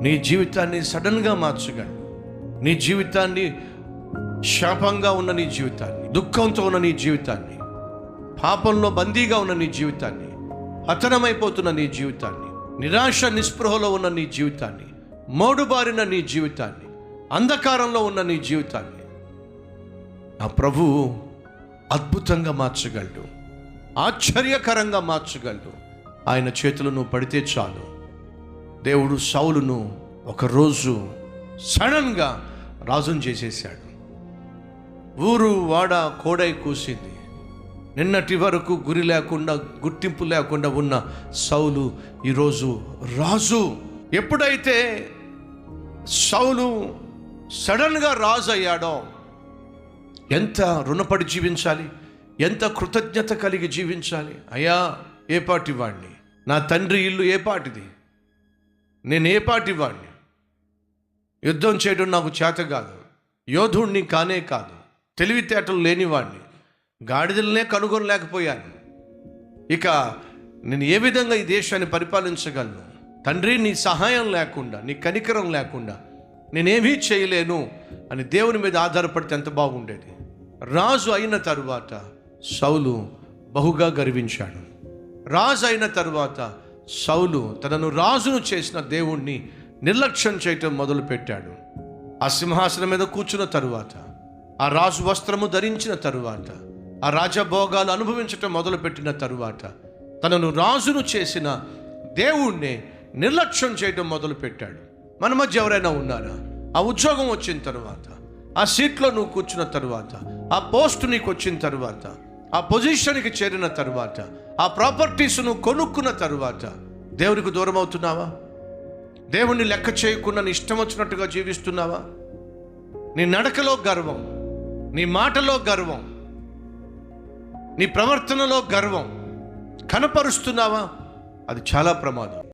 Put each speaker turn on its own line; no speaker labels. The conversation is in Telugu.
నీ జీవితాన్ని సడన్గా మార్చగలడు. నీ జీవితాన్ని, శాపంగా ఉన్న నీ జీవితాన్ని, దుఃఖంతో ఉన్న నీ జీవితాన్ని, పాపంలో బందీగా ఉన్న నీ జీవితాన్ని, పతనమైపోతున్న నీ జీవితాన్ని, నిరాశ నిస్పృహలో ఉన్న నీ జీవితాన్ని, మోడుబారిన నీ జీవితాన్ని, అంధకారంలో ఉన్న నీ జీవితాన్ని నా ప్రభువు అద్భుతంగా మార్చగలడు, ఆశ్చర్యకరంగా మార్చగలడు. ఆయన చేతులు నువ్వు పడితే చాలు. దేవుడు సౌలును ఒకరోజు సడన్గా రాజును చేసేసాడు. ఊరు వాడ కోడై కూసింది. నిన్నటి వరకు గురి లేకుండా, గుర్తింపు లేకుండా ఉన్న సౌలు ఈరోజు రాజు. ఎప్పుడైతే సౌలు సడన్గా రాజు అయ్యాడో, ఎంత రుణపడి జీవించాలి, ఎంత కృతజ్ఞత కలిగి జీవించాలి. అయ్యా, ఏ పాటి వాడిని, నా తండ్రి ఇల్లు ఏ పాటిది, నేను ఏ పాటి వాడిని, యుద్ధం చేయడం నాకు చేత కాదు, యోధుడిని కానే కాదు, తెలివితేటలు లేనివాడిని, గాడిదలనే కనుగొనలేకపోయాను, ఇక నేను ఏ విధంగా ఈ దేశాన్ని పరిపాలించగలను, తండ్రి నీ సహాయం లేకుండా, నీ కనికరం లేకుండా నేనేమీ చేయలేను అని దేవుని మీద ఆధారపడితే ఎంత బాగుండేది. రాజు అయిన తరువాత సౌలు బహుగా గర్వించాడు. రాజు అయిన తరువాత సౌలు తనను రాజును చేసిన దేవుణ్ణి నిర్లక్ష్యం చేయటం మొదలుపెట్టాడు. ఆ సింహాసనం మీద కూర్చున్న తరువాత, ఆ రాజు వస్త్రము ధరించిన తరువాత, ఆ రాజభోగాలు అనుభవించటం మొదలుపెట్టిన తరువాత, తనను రాజును చేసిన దేవుణ్ణి నిర్లక్ష్యం చేయటం మొదలుపెట్టాడు. మన మధ్య ఎవరైనా ఉన్నారా? ఆ ఉద్యోగం వచ్చిన తరువాత, ఆ సీట్లో నువ్వు కూర్చున్న తరువాత, ఆ పోస్టు నీకు వచ్చిన తరువాత, ఆ పొజిషన్కి చేరిన తరువాత, ఆ ప్రాపర్టీస్ నువ్వు కొనుక్కున్న తరువాత దేవునికి దూరం అవుతున్నావా? దేవుణ్ణి లెక్క చేయకుండా నీ ఇష్టం వచ్చినట్టుగా జీవిస్తున్నావా? నీ నడకలో గర్వం, నీ మాటలో గర్వం, నీ ప్రవర్తనలో గర్వం కనపరుస్తున్నావా? అది చాలా ప్రమాదం.